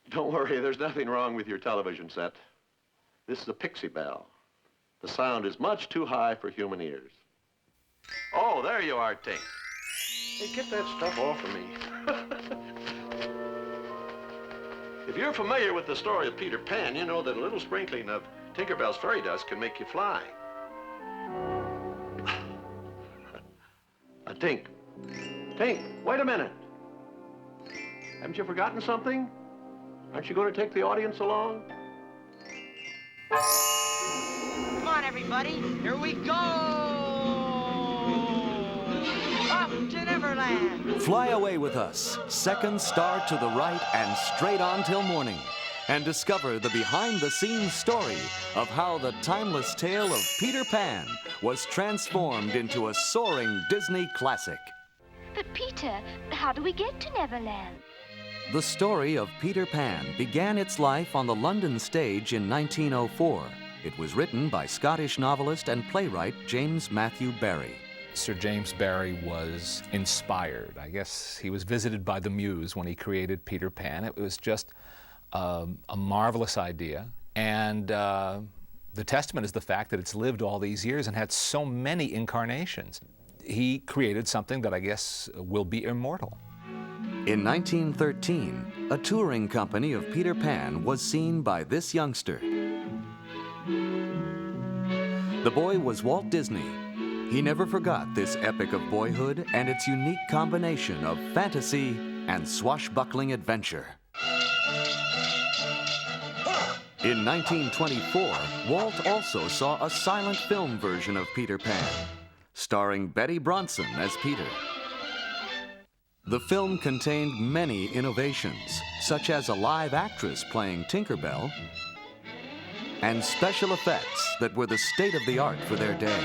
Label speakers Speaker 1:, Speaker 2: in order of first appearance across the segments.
Speaker 1: Don't worry, there's nothing wrong with your television set. This is a Pixie Bell. The sound is much too high for human ears. Oh, there you are, Tink. Hey, get that stuff off of me. If you're familiar with the story of Peter Pan, you know that a little sprinkling of Tinkerbell's fairy dust can make you fly. Tink. Tink, wait a minute. Haven't you forgotten something? Aren't you going to take the audience along?
Speaker 2: Come on, everybody. Here we go! Up to Neverland!
Speaker 3: Fly away with us, second star to the right and straight on till morning, and discover the behind-the-scenes story of how the timeless tale of Peter Pan was transformed into a soaring Disney classic.
Speaker 4: But Peter, how do we get to Neverland?
Speaker 3: The story of Peter Pan began its life on the London stage in 1904. It was written by Scottish novelist and playwright James Matthew Barrie.
Speaker 5: Sir James Barrie was inspired. I guess he was visited by the muse when he created Peter Pan. It was just a marvelous idea. And the testament is the fact that it's lived all these years and had so many incarnations. He created something that I guess will be immortal.
Speaker 3: In 1913, a touring company of Peter Pan was seen by this youngster. The boy was Walt Disney. He never forgot this epic of boyhood and its unique combination of fantasy and swashbuckling adventure. In 1924, Walt also saw a silent film version of Peter Pan, starring Betty Bronson as Peter. The film contained many innovations, such as a live actress playing Tinkerbell and special effects that were the state of the art for their day.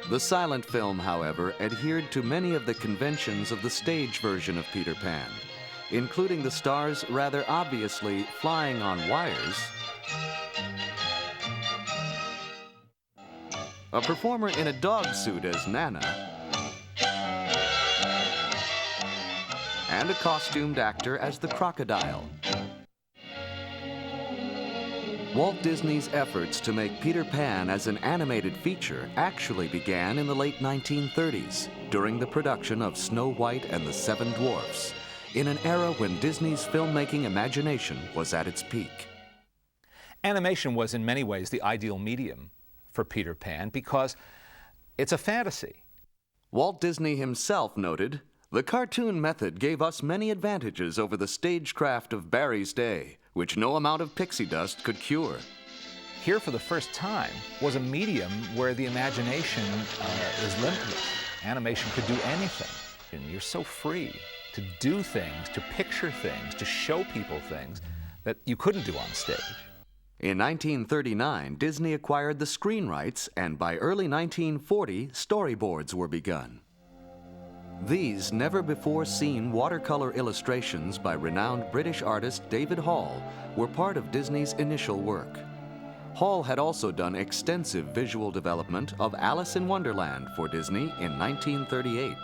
Speaker 3: The silent film, however, adhered to many of the conventions of the stage version of Peter Pan, including the stars rather obviously flying on wires, a performer in a dog suit as Nana, and a costumed actor as the crocodile. Walt Disney's efforts to make Peter Pan as an animated feature actually began in the late 1930s, during the production of Snow White and the Seven Dwarfs, in an era when Disney's filmmaking imagination was at its peak.
Speaker 5: Animation was in many ways the ideal medium for Peter Pan because it's a fantasy.
Speaker 3: Walt Disney himself noted, "The cartoon method gave us many advantages over the stagecraft of Barrie's day, which no amount of pixie dust could cure."
Speaker 5: Here for the first time was a medium where the imagination is limitless. Animation could do anything, and you're so free to do things, to picture things, to show people things that you couldn't do on stage.
Speaker 3: In 1939, Disney acquired the screen rights, and by early 1940, storyboards were begun. These never-before-seen watercolor illustrations by renowned British artist David Hall were part of Disney's initial work. Hall had also done extensive visual development of Alice in Wonderland for Disney in 1938.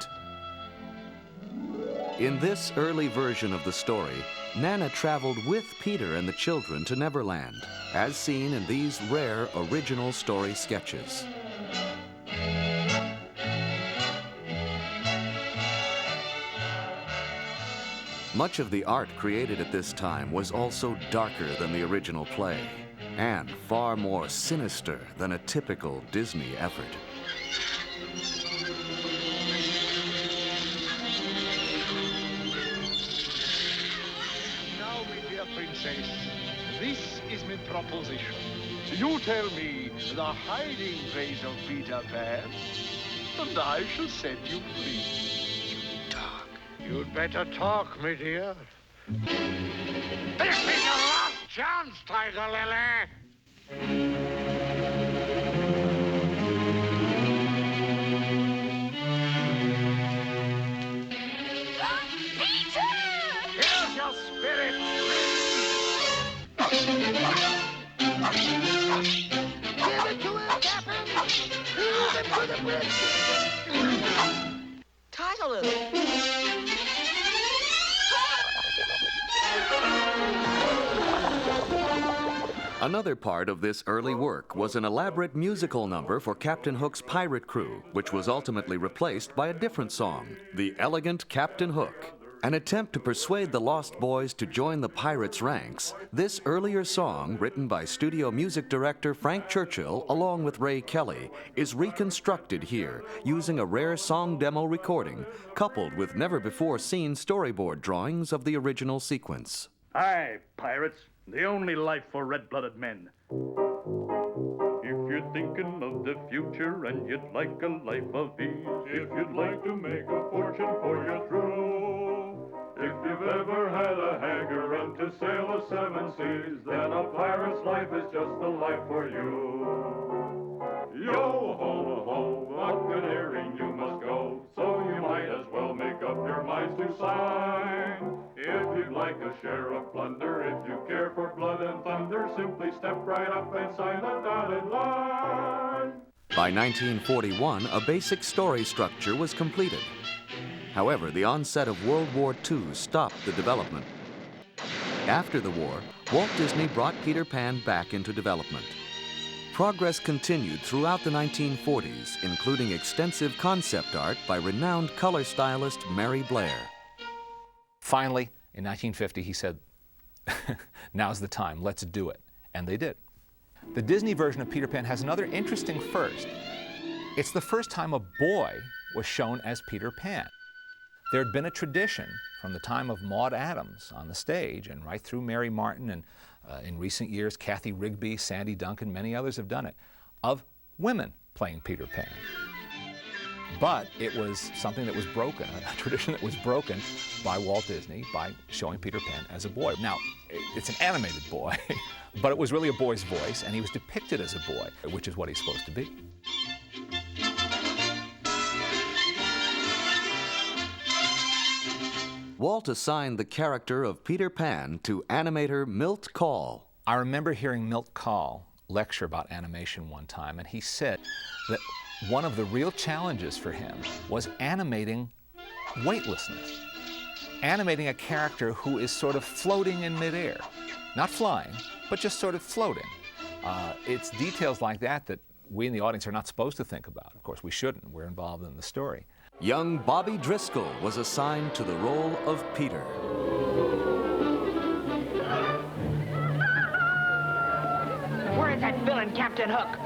Speaker 3: In this early version of the story, Nana traveled with Peter and the children to Neverland, as seen in these rare original story sketches. Much of the art created at this time was also darker than the original play, and far more sinister than a typical Disney effort.
Speaker 6: Now, my dear princess, this is my proposition. You tell me the hiding place of Peter Pan, and I shall set you free. You'd better talk, my dear. This is your last chance, Tiger Lily.
Speaker 4: Peter!
Speaker 6: Here's your spirit. Give it to him, Captain. Lead him to the bridge.
Speaker 2: Tiger Lily.
Speaker 3: Another part of this early work was an elaborate musical number for Captain Hook's pirate crew, which was ultimately replaced by a different song, The Elegant Captain Hook. An attempt to persuade the Lost Boys to join the pirates' ranks, this earlier song, written by studio music director Frank Churchill along with Ray Kelly, is reconstructed here using a rare song demo recording, coupled with never-before-seen storyboard drawings of the original sequence.
Speaker 7: Aye, pirates, the only life for red-blooded men. If you're thinking of the future and you'd like a life of ease, if you'd like to make a fortune for your crew, if you've ever had a hanger and to sail the seven seas, then a pirate's life is just the life for you. Yo ho ho, buccaneering you must go, so you might as well make up your minds to sign. If you'd like a share of plunder, if you care for blood and thunder, simply step right up and sign the dotted line.
Speaker 3: By 1941, a basic story structure was completed. However, the onset of World War II stopped the development. After the war, Walt Disney brought Peter Pan back into development. Progress continued throughout the 1940s, including extensive concept art by renowned color stylist Mary Blair.
Speaker 5: Finally, in 1950, he said, now's the time, let's do it. And they did. The Disney version of Peter Pan has another interesting first. It's the first time a boy was shown as Peter Pan. There had been a tradition from the time of Maude Adams on the stage and right through Mary Martin, and in recent years, Kathy Rigby, Sandy Duncan, many others have done it, of women playing Peter Pan. But it was something that was broken, a tradition that was broken by Walt Disney by showing Peter Pan as a boy. Now, it's an animated boy, but it was really a boy's voice, and he was depicted as a boy, which is what he's supposed to be.
Speaker 3: Walt assigned the character of Peter Pan to animator Milt Kahl.
Speaker 5: I remember hearing Milt Kahl lecture about animation one time, and he said that one of the real challenges for him was animating weightlessness, animating a character who is sort of floating in midair, not flying, but just sort of floating. It's details like that that we in the audience are not supposed to think about. Of course, we shouldn't. We're involved in the story.
Speaker 3: Young Bobby Driscoll was assigned to the role of Peter.
Speaker 2: Where is that villain, Captain Hook?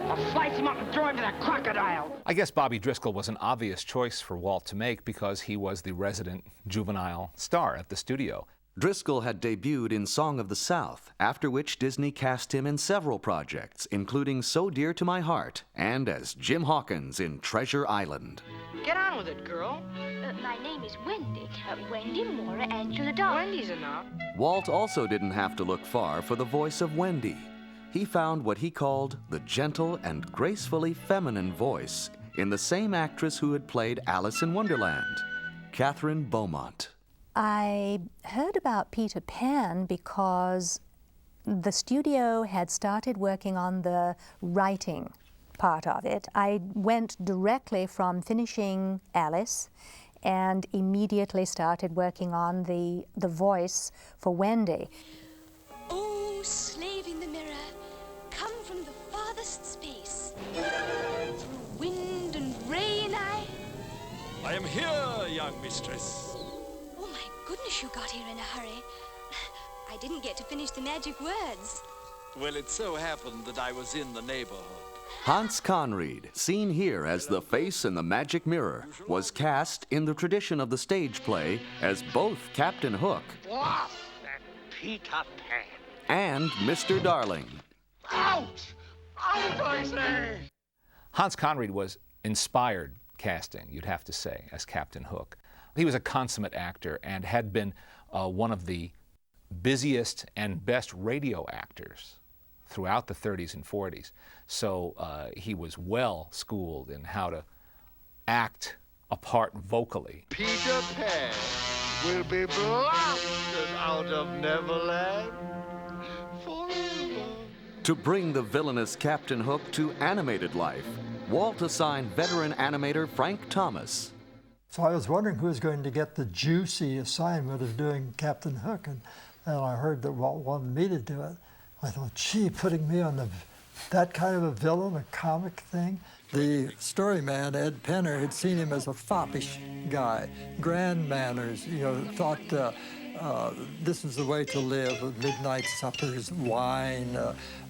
Speaker 2: I'll slice him up and throw him to the crocodile.
Speaker 5: I guess Bobby Driscoll was an obvious choice for Walt to make because he was the resident juvenile star at the studio.
Speaker 3: Driscoll had debuted in Song of the South, after which Disney cast him in several projects, including So Dear to My Heart and as Jim Hawkins in Treasure Island.
Speaker 2: Get on with it, girl.
Speaker 4: My name is Wendy. Wendy Moira Angela Darling.
Speaker 2: Wendy's enough.
Speaker 3: Walt also didn't have to look far for the voice of Wendy. He found what he called the gentle and gracefully feminine voice in the same actress who had played Alice in Wonderland, Catherine Beaumont.
Speaker 8: I heard about Peter Pan because the studio had started working on the writing part of it. I went directly from finishing Alice and immediately started working on the voice for Wendy.
Speaker 9: Oh, slave in the mirror, come from the farthest space. Through wind and rain
Speaker 10: I am here, young mistress.
Speaker 9: Oh my goodness, you got here in a hurry. I didn't get to finish the magic words.
Speaker 10: Well, it so happened that I was in the neighborhood.
Speaker 3: Hans Conried, seen here as the face in the magic mirror, was cast in the tradition of the stage play as both Captain Hook
Speaker 6: What? That Peter Pan.
Speaker 3: and Mr. Darling.
Speaker 6: Out! Out, I say!
Speaker 5: Hans Conried was inspired casting, you'd have to say, as Captain Hook. He was a consummate actor and had been one of the busiest and best radio actors throughout the 30s and 40s. So he was well schooled in how to act a part vocally.
Speaker 6: Peter Pan will be blasted out of Neverland forever.
Speaker 3: To bring the villainous Captain Hook to animated life, Walt assigned veteran animator Frank Thomas.
Speaker 11: So I was wondering who was going to get the juicy assignment of doing Captain Hook, and I heard that Walt wanted me to do it. I thought, gee, putting me on that kind of a villain, a comic thing. The story man, Ed Penner, had seen him as a foppish guy, grand manners, thought this is the way to live, midnight suppers, wine,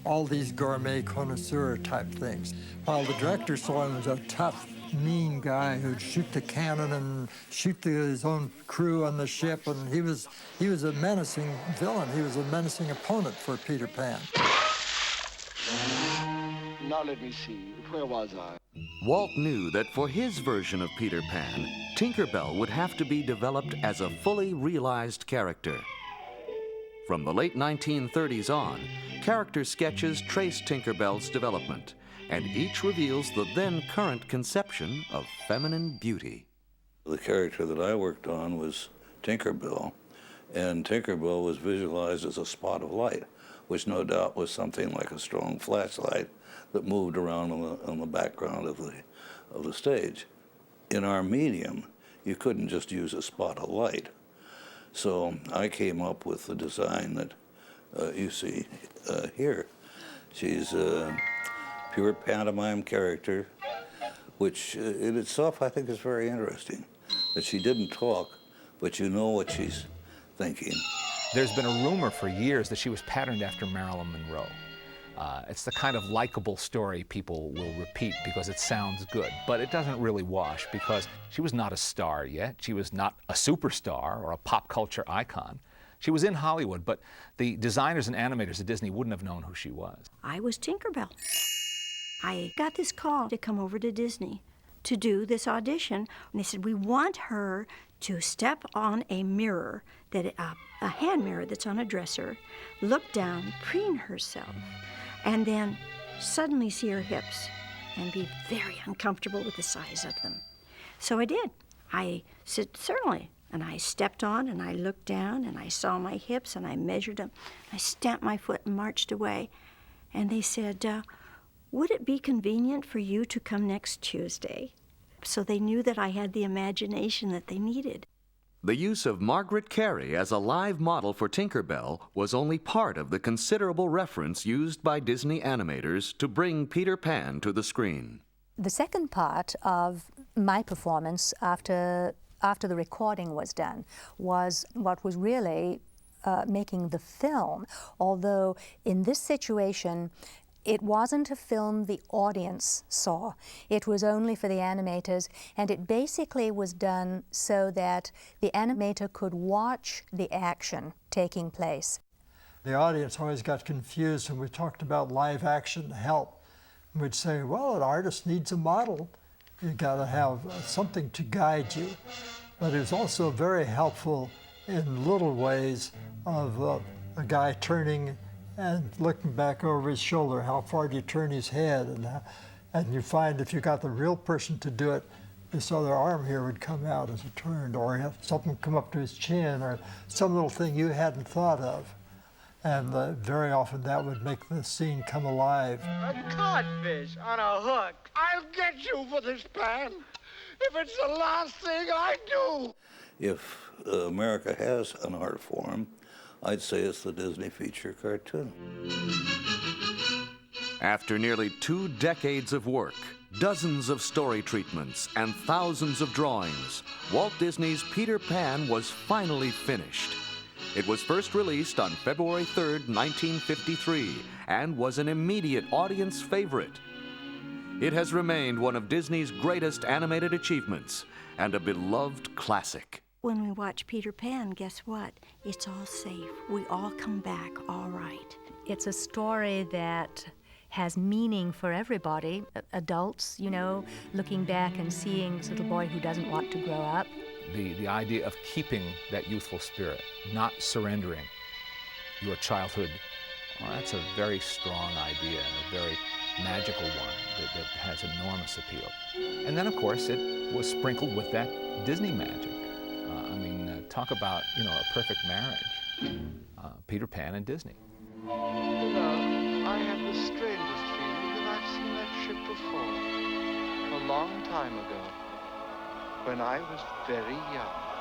Speaker 11: all these gourmet connoisseur type things. While the director saw him as a tough, mean guy who'd shoot the cannon and shoot his own crew on the ship, and he was a menacing villain. He was a menacing opponent for Peter Pan.
Speaker 6: Now let me see, where was I?
Speaker 3: Walt knew that for his version of Peter Pan, Tinker Bell would have to be developed as a fully realized character. From the late 1930s on, character sketches trace Tinker Bell's development, and each reveals the then current conception of feminine beauty.
Speaker 12: The character that I worked on was Tinker Bell, and Tinker Bell was visualized as a spot of light, which no doubt was something like a strong flashlight that moved around on the background of the stage. In our medium, you couldn't just use a spot of light. So I came up with the design that you see here. She's a pure pantomime character, which in itself I think is very interesting. That she didn't talk, but you know what she's thinking.
Speaker 5: There's been a rumor for years that she was patterned after Marilyn Monroe. It's the kind of likable story people will repeat because it sounds good, but it doesn't really wash because she was not a star yet. She was not a superstar or a pop culture icon. She was in Hollywood, but the designers and animators at Disney wouldn't have known who she was.
Speaker 13: I was Tinker Bell. I got this call to come over to Disney to do this audition, and they said, we want her to step on a mirror, a hand mirror that's on a dresser, look down, preen herself, and then suddenly see her hips and be very uncomfortable with the size of them. So I did. I said, certainly. And I stepped on and I looked down and I saw my hips and I measured them. I stamped my foot and marched away. And they said, would it be convenient for you to come next Tuesday? So they knew that I had the imagination that they needed.
Speaker 3: The use of Margaret Carey as a live model for Tinker Bell was only part of the considerable reference used by Disney animators to bring Peter Pan to the screen.
Speaker 8: The second part of my performance after the recording was done was what was really making the film, although in this situation, it wasn't a film the audience saw. It was only for the animators, and it basically was done so that the animator could watch the action taking place.
Speaker 11: The audience always got confused when we talked about live action help. We'd say, well, an artist needs a model. You got to have something to guide you. But it was also very helpful in little ways of a guy turning and looking back over his shoulder. How far do you turn his head? And you find if you got the real person to do it, this other arm here would come out as it turned, or have something come up to his chin, or some little thing you hadn't thought of. And very often that would make the scene come alive.
Speaker 6: A codfish on a hook. I'll get you for this, Pan, if it's the last thing I do.
Speaker 12: If America has an art form, I'd say it's the Disney feature cartoon.
Speaker 3: After nearly 2 decades of work, dozens of story treatments, and thousands of drawings, Walt Disney's Peter Pan was finally finished. It was first released on February 3rd, 1953, and was an immediate audience favorite. It has remained one of Disney's greatest animated achievements and a beloved classic.
Speaker 13: When we watch Peter Pan, guess what? It's all safe. We all come back all right.
Speaker 8: It's a story that has meaning for everybody. Adults, looking back and seeing this little boy who doesn't want to grow up.
Speaker 5: The idea of keeping that youthful spirit, not surrendering your childhood, well, that's a very strong idea and a very magical one that has enormous appeal. And then, of course, it was sprinkled with that Disney magic. Talk about, a perfect marriage. Peter Pan and Disney.
Speaker 6: I have the strangest feeling that I've seen that ship before. A long time ago, when I was very young.